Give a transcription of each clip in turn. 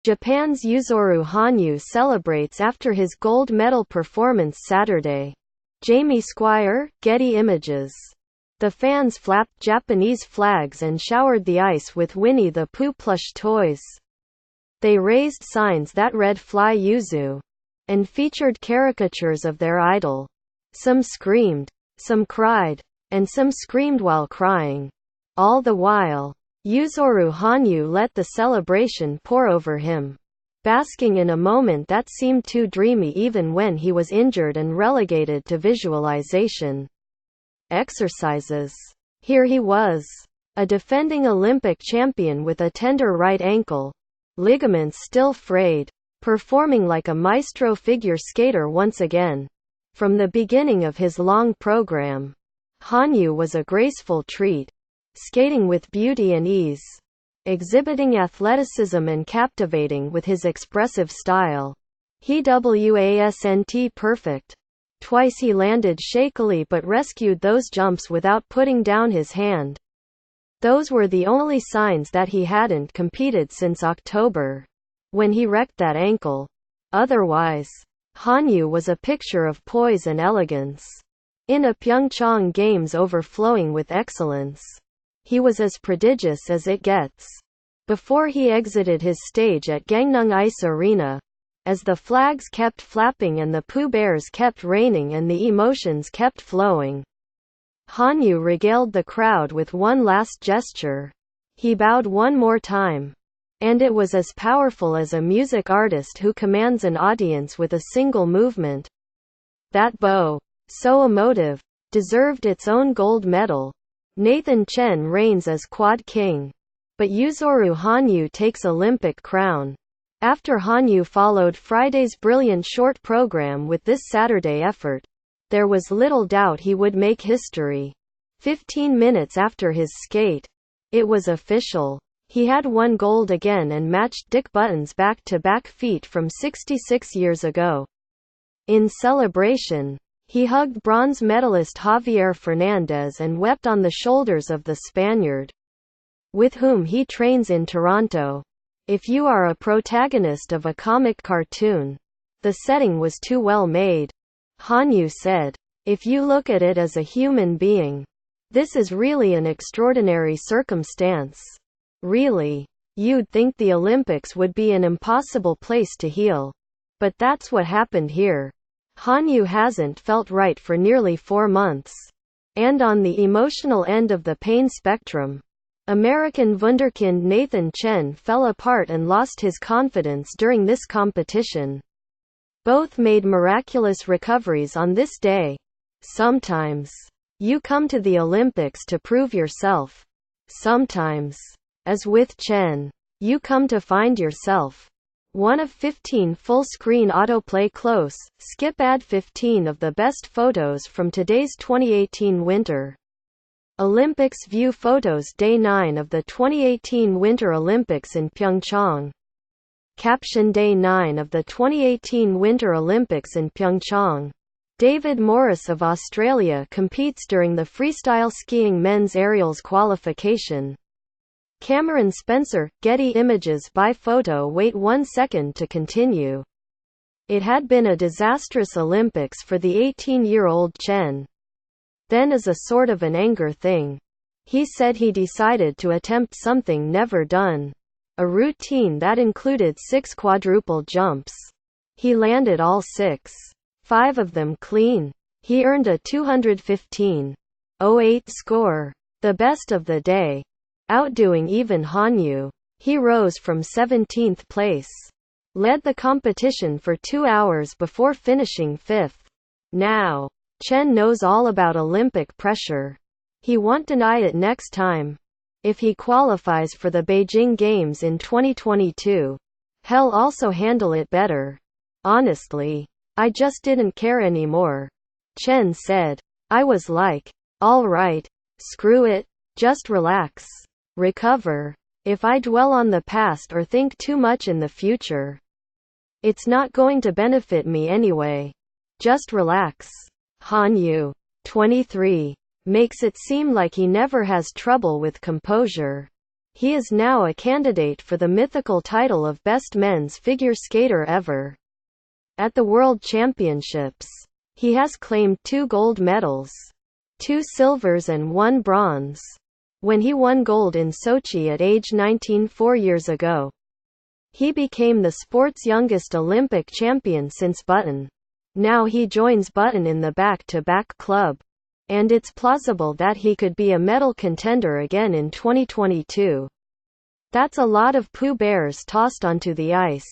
Japan's Yuzuru Hanyus celebrates after his gold medal performance Saturday. Jamie Squire, Getty Images. The fans flapped Japanese flags and showered the ice with Winnie the Pooh plush toys. They raised signs that read "Fly Yuzu" and featured caricatures of their idol. Some screamed, some cried, and some screamed while crying. All the while, Yuzuru Hanyus let the celebration pour over him, basking in a moment that seemed too dreamy even when he was injured and relegated to visualization exercises. Here he was, a defending Olympic champion with a tender right ankle, ligaments still frayed, performing like a maestro figure skater once again. From the beginning of his long program, Hanyus was a graceful treat, skating with beauty and ease, exhibiting athleticism and captivating with his expressive style. He wasn't perfect. Twice he landed shakily but rescued those jumps without putting down his hand. Those were the only signs that he hadn't competed since October, when he wrecked that ankle. Otherwise, Hanyus was a picture of poise and elegance. In a Pyeongchang Games overflowing with excellence, he was as prodigious as it gets. Before he exited his stage at Gangneung Ice Arena, as the flags kept flapping and the Pooh Bears kept raining and the emotions kept flowing, Hanyus regaled the crowd with one last gesture. He bowed one more time. And it was as powerful as a music artist who commands an audience with a single movement. That bow, so emotive, deserved its own gold medal. Nathan Chen reigns as Quad King, but Yuzuru Hanyus takes Olympic crown. After Hanyus followed Friday's brilliant short program with this Saturday effort, there was little doubt he would make history. 15 minutes after his skate, it was official. He had won gold again and matched Dick Button's back-to-back feat from 66 years ago. In celebration, he hugged bronze medalist Javier Fernandez and wept on the shoulders of the Spaniard, with whom he trains in Toronto. If you are a protagonist of a comic cartoon, the setting was too well made, Hanyus said. If you look at it as a human being, this is really an extraordinary circumstance. Really, you'd think the Olympics would be an impossible place to heal. But that's what happened here. Hanyus hasn't felt right for nearly 4 months. And on the emotional end of the pain spectrum, American wunderkind Nathan Chen fell apart and lost his confidence during this competition. Both made miraculous recoveries on this day. Sometimes, you come to the Olympics to prove yourself. Sometimes, as with Chen, you come to find yourself. One of 15 full-screen autoplay close, skip add 15 of the best photos from today's 2018 Winter Olympics. View photos Day 9 of the 2018 Winter Olympics in Pyeongchang. Caption Day 9 of the 2018 Winter Olympics in Pyeongchang. David Morris of Australia competes during the freestyle skiing men's aerials qualification. Cameron Spencer, Getty Images. By photo. Wait 1 second to continue. It had been a disastrous Olympics for the 18-year-old Chen. Then, as a sort of an anger thing, he said he decided to attempt something never done. A routine that included 6 quadruple jumps. He landed all 6. 5 of them clean. He earned a 215.08 score, the best of the day, outdoing even Hanyus. He rose from 17th place, led the competition for 2 hours before finishing 5th. Now, Chen knows all about Olympic pressure. He won't deny it next time. If he qualifies for the Beijing Games in 2022, he'll also handle it better. Honestly, I just didn't care anymore, Chen said. I was like, all right, screw it, just relax. Recover. If I dwell on the past or think too much in the future, it's not going to benefit me anyway. Just relax. Hanyus, 23, makes it seem like he never has trouble with composure. He is now a candidate for the mythical title of best men's figure skater ever. At the World Championships, he has claimed 2 gold medals, 2 silvers and 1 bronze, when he won gold in Sochi at age 19 4 years ago. He became the sport's youngest Olympic champion since Button. Now he joins Button in the back-to-back club, and it's plausible that he could be a medal contender again in 2022. That's a lot of Pooh Bears tossed onto the ice.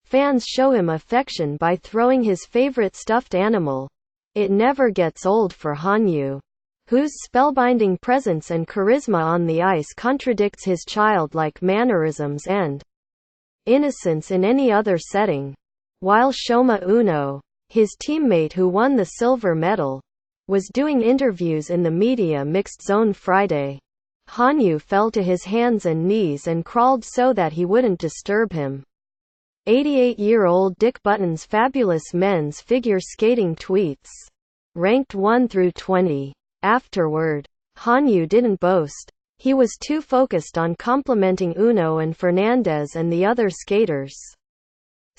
Fans show him affection by throwing his favorite stuffed animal. It never gets old for Hanyu, whose spellbinding presence and charisma on the ice contradicts his childlike mannerisms and innocence in any other setting. While Shoma Uno, his teammate who won the silver medal, was doing interviews in the media mixed zone Friday, Hanyu fell to his hands and knees and crawled so that he wouldn't disturb him. 88-year-old Dick Button's fabulous men's figure skating tweets, ranked 1 through 20. Afterward, Hanyu didn't boast. He was too focused on complimenting Uno and Fernandez and the other skaters.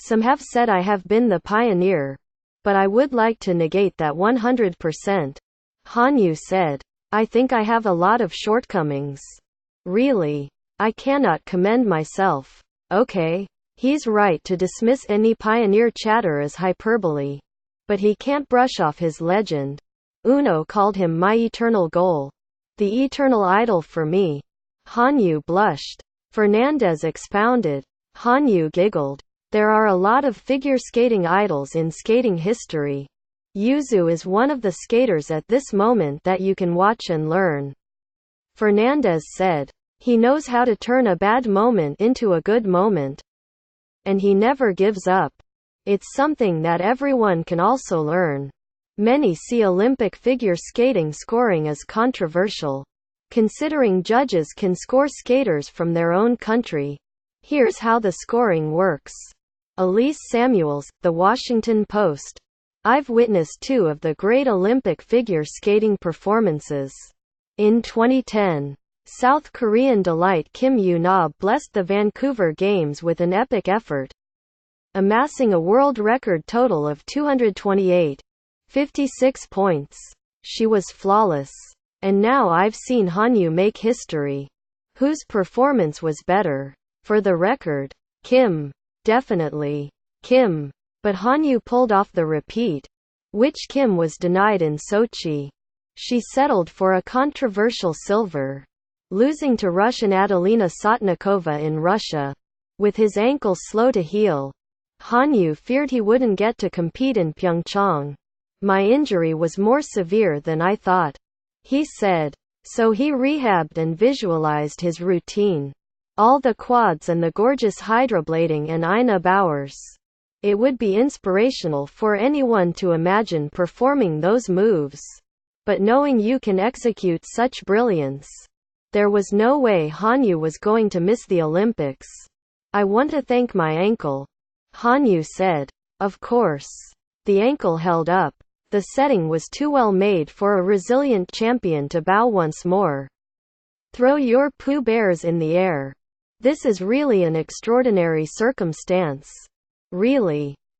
Some have said I have been the pioneer, but I would like to negate that 100%. Hanyu said, I think I have a lot of shortcomings. Really. I cannot commend myself. Okay. He's right to dismiss any pioneer chatter as hyperbole. But he can't brush off his legend. Uno called him my eternal goal. The eternal idol for me. Hanyu blushed. Fernandez expounded. Hanyu giggled. There are a lot of figure skating idols in skating history. Yuzu is one of the skaters at this moment that you can watch and learn. Fernandez said. He knows how to turn a bad moment into a good moment. And he never gives up. It's something that everyone can also learn. Many see Olympic figure skating scoring as controversial, considering judges can score skaters from their own country. Here's how the scoring works. Elise Samuels, The Washington Post. I've witnessed 2 of the great Olympic figure skating performances. In 2010, South Korean delight Kim Yoo-na blessed the Vancouver Games with an epic effort, amassing a world record total of 228.56 points. She was flawless. And now I've seen Hanyu make history. Whose performance was better? For the record, Kim. Definitely Kim. But Hanyu pulled off the repeat, which Kim was denied in Sochi. She settled for a controversial silver, losing to Russian Adelina Sotnikova in Russia. With his ankle slow to heal, Hanyu feared he wouldn't get to compete in Pyeongchang. My injury was more severe than I thought, he said. So he rehabbed and visualized his routine. All the quads and the gorgeous hydroblading and Ina Bowers. It would be inspirational for anyone to imagine performing those moves. But knowing you can execute such brilliance, there was no way Hanyu was going to miss the Olympics. I want to thank my ankle, Hanyu said. Of course. The ankle held up. The setting was too well made for a resilient champion to bow once more. Throw your Pooh Bears in the air. This is really an extraordinary circumstance. Really.